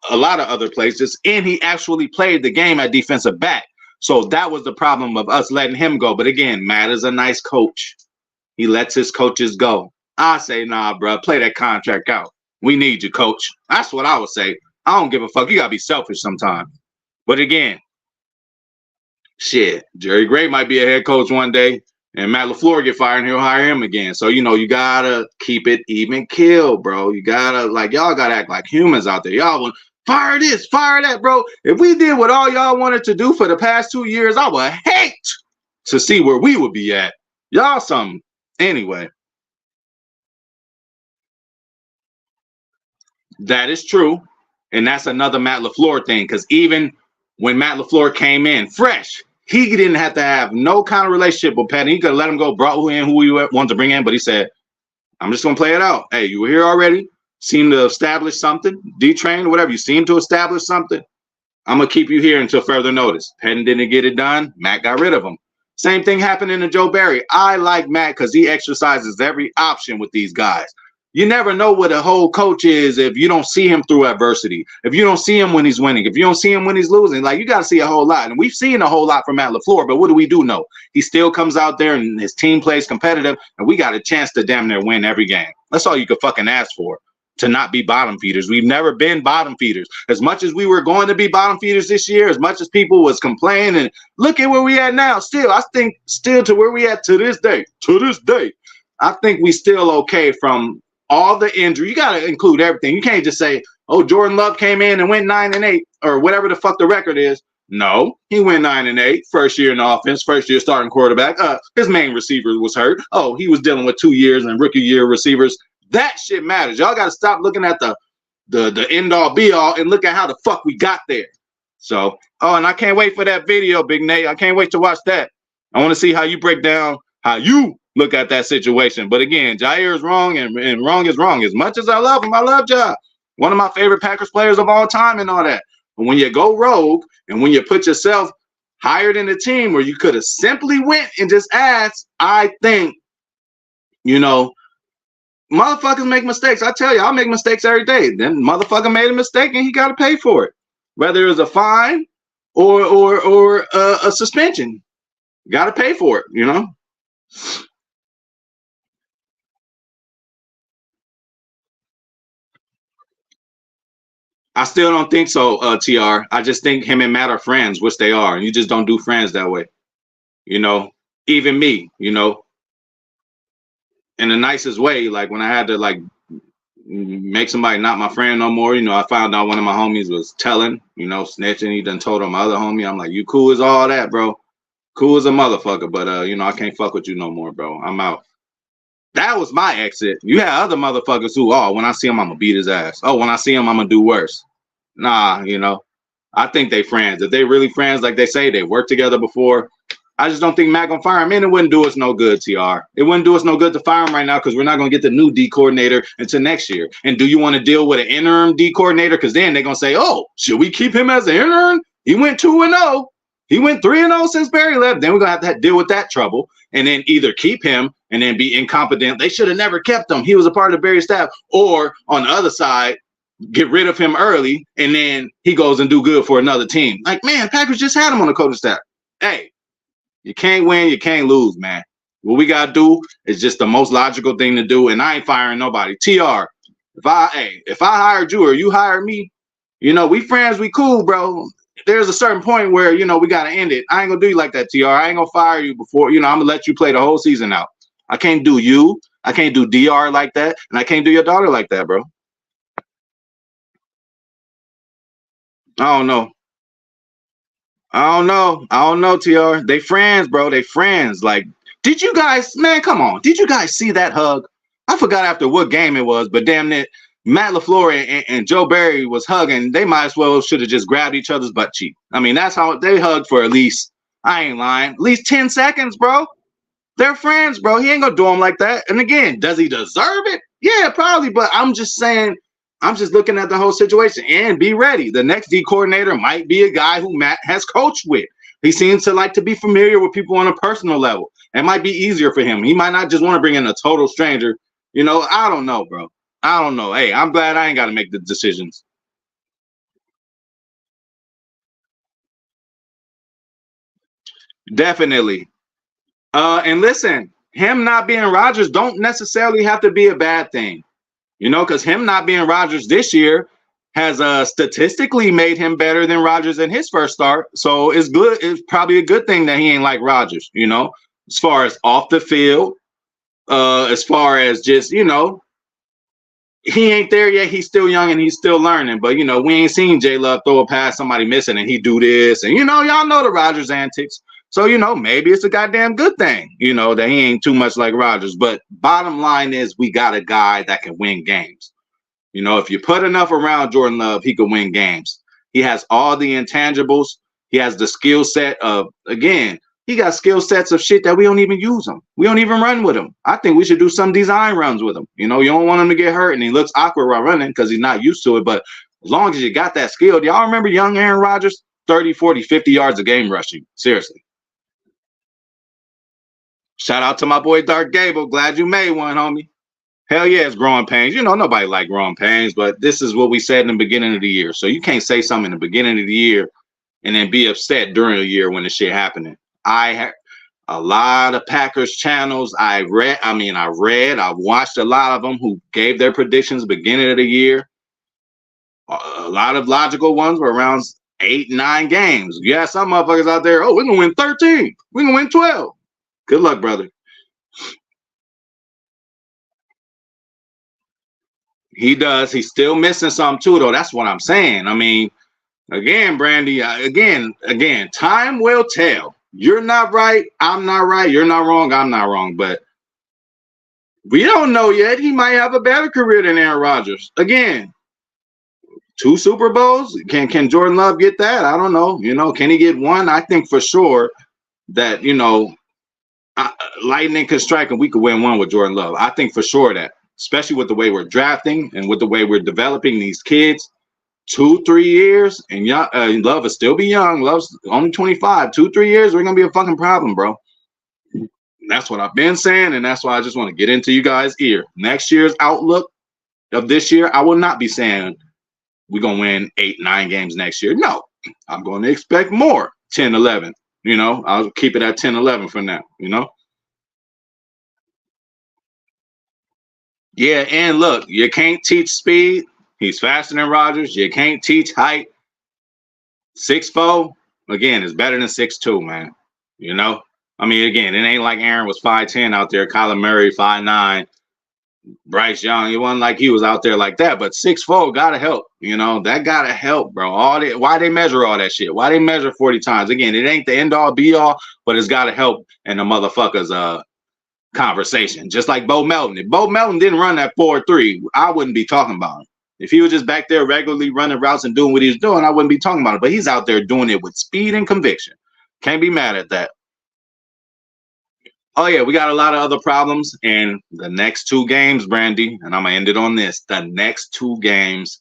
a lot of other places, and he actually played the game at defensive back. So that was the problem of us letting him go. But again, Matt is a nice coach. He lets his coaches go. I say, nah, bro, play that contract out. We need you, coach. That's what I would say. I don't give a fuck. You got to be selfish sometimes. But again, shit, Jerry Gray might be a head coach one day, and Matt LaFleur get fired and he'll hire him again. So, you know, you got to keep it even kill, bro. You got to, like, y'all got to act like humans out there. Y'all want fire this, fire that, bro. If we did what all y'all wanted to do for the past 2 years, I would hate to see where we would be at. Y'all something. Anyway. That is true. And that's another Matt LaFleur thing, because even when Matt LaFleur came in fresh, he didn't have to have no kind of relationship with Patton. He could have let him go, brought in who he wanted to bring in, but he said, I'm just going to play it out. Hey, you were here already. Seem to establish something. D-Train, whatever. You seem to establish something. I'm going to keep you here until further notice. Patton didn't get it done. Matt got rid of him. Same thing happening to Joe Barry. I like Matt because he exercises every option with these guys. You never know what a whole coach is if you don't see him through adversity, if you don't see him when he's winning, if you don't see him when he's losing. Like, you got to see a whole lot. And we've seen a whole lot from Matt LaFleur, but what do we do know? He still comes out there and his team plays competitive, and we got a chance to damn near win every game. That's all you could fucking ask for, to not be bottom feeders. We've never been bottom feeders. As much as we were going to be bottom feeders this year, as much as people was complaining, look at where we at now. Still, I think still to where we at to this day, I think we still okay from all the injury. You got to include everything. You can't just say, oh, Jordan Love came in and went 9-8 or whatever the fuck the record is. No, he went 9-8. First year in offense, first year starting quarterback. His main receiver was hurt. Oh, he was dealing with 2 years and rookie year receivers. That shit matters. Y'all got to stop looking at the end all be all and look at how the fuck we got there. So, and I can't wait for that video, Big Nate. I can't wait to watch that. I want to see how you break down how you look at that situation. But again, Jaire is wrong, and wrong is wrong. As much as I love him, I love Ja. One of my favorite Packers players of all time and all that. But when you go rogue and when you put yourself higher than the team where you could have simply went and just asked, I think, motherfuckers make mistakes. I tell you, I make mistakes every day. Then motherfucker made a mistake and he got to pay for it. Whether it's a fine or a suspension. Got to pay for it, I still don't think so, TR. I just think him and Matt are friends, which they are. You just don't do friends that way. Even me, in the nicest way. Like when I had to make somebody not my friend no more, I found out one of my homies was telling, snitching. He done told on my other homie. I'm like, you cool as all that, bro. Cool as a motherfucker. But, I can't fuck with you no more, bro. I'm out. That was my exit. You had other motherfuckers who, when I see him, I'm going to beat his ass. Oh, when I see him, I'm going to do worse. Nah, I think they friends. If they really friends, like they say, they worked together before. I just don't think Matt going to fire him. And it wouldn't do us no good, TR. It wouldn't do us no good to fire him right now because we're not going to get the new D coordinator until next year. And do you want to deal with an interim D coordinator? Because then they're going to say, oh, should we keep him as an interim? He went 2-0. He went 3-0 since Barry left. Then we're going to have to deal with that trouble and then either keep him and then be incompetent. They should have never kept him. He was a part of Barry's staff. Or on the other side, get rid of him early and then he goes and do good for another team. Like, man, Packers just had him on the coaching staff. Hey, you can't win, you can't lose, man. What we got to do is just the most logical thing to do. And I ain't firing nobody. TR, if I hired you or you hired me, we friends, we cool, bro. There's a certain point where, we got to end it. I ain't going to do you like that, TR. I ain't going to fire you before, I'm going to let you play the whole season out. I can't do you. I can't do DR like that. And I can't do your daughter like that, bro. I don't know, TR. They friends, bro. They friends. Like, did you guys, man, come on. Did you guys see that hug? I forgot after what game it was, but damn it, Matt LaFleur and Joe Barry was hugging. They might as well should have just grabbed each other's butt cheek. I mean, that's how they hugged for at least, I ain't lying, at least 10 seconds, bro. They're friends, bro. He ain't gonna do them like that. And again, does he deserve it? Yeah, probably. But I'm just saying, I'm just looking at the whole situation and be ready. The next D coordinator might be a guy who Matt has coached with. He seems to like to be familiar with people on a personal level. It might be easier for him. He might not just want to bring in a total stranger. I don't know, bro. I don't know. Hey, I'm glad I ain't got to make the decisions. Definitely. And listen, him not being Rodgers don't necessarily have to be a bad thing. Because him not being Rodgers this year has statistically made him better than Rodgers in his first start. So it's good. It's probably a good thing that he ain't like Rodgers, as far as off the field, as far as just, he ain't there yet. He's still young and he's still learning. But, we ain't seen J Love throw a pass, somebody missing and he do this. And, y'all know the Rodgers antics. So, maybe it's a goddamn good thing, that he ain't too much like Rodgers. But bottom line is we got a guy that can win games. If you put enough around Jordan Love, he could win games. He has all the intangibles. He has the skill set of, again, he got skill sets of shit that we don't even use him. We don't even run with him. I think we should do some design runs with him. You don't want him to get hurt and he looks awkward while running because he's not used to it. But as long as you got that skill, do y'all remember young Aaron Rodgers? 30, 40, 50 yards a game rushing. Seriously. Shout out to my boy Dark Gable. Glad you made one, homie. Hell yeah, it's growing pains. You know, nobody like growing pains, but this is what we said in the beginning of the year. So you can't say something in the beginning of the year and then be upset during the year when the shit happening. I have a lot of Packers channels. I've watched a lot of them who gave their predictions beginning of the year. A lot of logical ones were around 8, 9 games. Yeah, some motherfuckers out there, oh, we're gonna win 13. We're gonna win 12. Good luck, brother. He does. He's still missing something too, though. That's what I'm saying. I mean, again, Brandy, again, time will tell. You're not right. I'm not right. You're not wrong. I'm not wrong. But we don't know yet. He might have a better career than Aaron Rodgers. Again, 2 Super Bowls. Can Jordan Love get that? I don't know. You know, can he get one? I think for sure that, you know, lightning could strike and we could win one with Jordan Love. I think for sure that, especially with the way we're drafting and with the way we're developing these kids. 2, 3 years, and young, Love will still be young. Love's only 25. 2, 3 years, we're gonna be a fucking problem, bro. That's what I've been saying, and that's why I just want to get into you guys' ear. Next year's outlook of this year, I will not be saying we're gonna win 8, 9 games next year. No, I'm going to expect more. 10, 11. You know, I'll keep it at 10, 11 for now. You know. Yeah, and look, you can't teach speed. He's faster than Rodgers. You can't teach height. 6'4", again, is better than 6'2", man. You know? I mean, again, it ain't like Aaron was 5'10" out there, Kyler Murray 5'9", Bryce Young. It wasn't like he was out there like that, but 6'4" gotta help. You know, that gotta help, bro. Why they measure all that shit? Why they measure 40 times? Again, it ain't the end all be all, but it's gotta help in the motherfuckers conversation. Just like Bo Melton. If Bo Melton didn't run that 4.3, I wouldn't be talking about him. If he was just back there regularly running routes and doing what he's doing, I wouldn't be talking about it. But he's out there doing it with speed and conviction. Can't be mad at that. Oh, yeah, we got a lot of other problems. And the next 2 games, Brandy, and I'm going to end it on this. The next 2 games,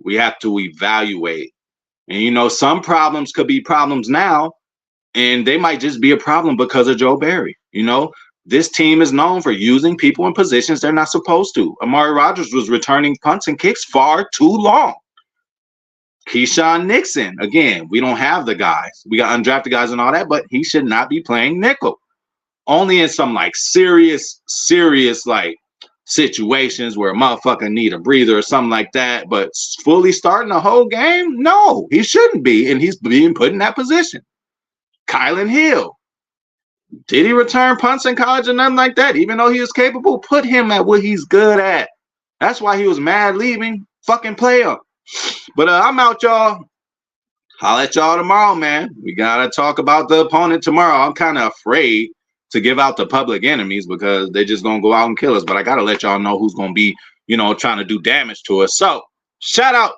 we have to evaluate. And, you know, some problems could be problems now, and they might just be a problem because of Joe Barry. You know, this team is known for using people in positions they're not supposed to. Amari Rodgers was returning punts and kicks far too long. Keyshawn Nixon, again, we don't have the guys. We got undrafted guys and all that, but he should not be playing nickel. Only in some like serious like situations where a motherfucker need a breather or something like that. But fully starting the whole game, no, he shouldn't be, and he's being put in that position. Kylan Hill, did he return punts in college or nothing like that? Even though he was capable, put him at what he's good at. That's why he was mad leaving. Fucking play him. But I'm out, y'all. Holla at y'all tomorrow, man. We gotta talk about the opponent tomorrow. I'm kind of afraid to give out the public enemies because they're just gonna go out and kill us. But I gotta let y'all know who's gonna be, you know, trying to do damage to us. So shout out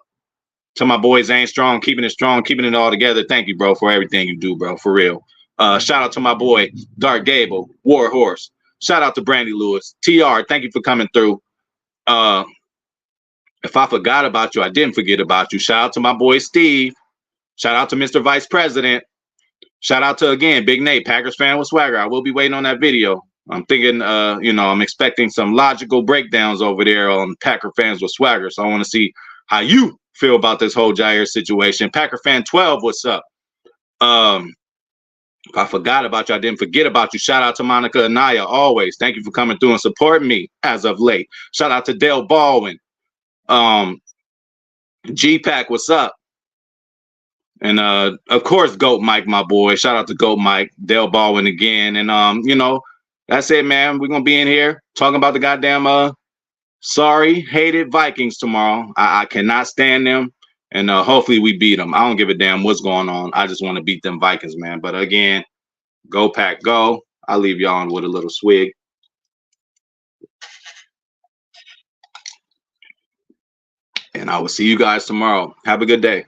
to my boy Zane Strong, keeping it all together. Thank you, bro, for everything you do, bro, for real. Shout out to my boy Dark Gable, War Horse. Shout out to Brandy Lewis, TR. Thank you for coming through. If I forgot about you, I didn't forget about you. Shout out to my boy Steve. Shout out to Mr. Vice President. Shout out to, again, Big Nate, Packers fan with swagger. I will be waiting on that video. I'm thinking, you know, I'm expecting some logical breakdowns over there on Packer fans with swagger. So I want to see how you feel about this whole Jaire situation. Packer fan 12, what's up? If I forgot about you, I didn't forget about you. Shout out to Monica Anaya, always. Thank you for coming through and supporting me as of late. Shout out to Dale Baldwin. G-Pack, what's up? And of course, Goat Mike, my boy. Shout out to Goat Mike, Dale Baldwin again. And you know, that's it, man. We're gonna be in here talking about the goddamn sorry, hated Vikings tomorrow. I cannot stand them. And hopefully we beat them. I don't give a damn what's going on. I just want to beat them Vikings, man. But again, go Pack, go. I'll leave y'all on with a little swig. And I will see you guys tomorrow. Have a good day.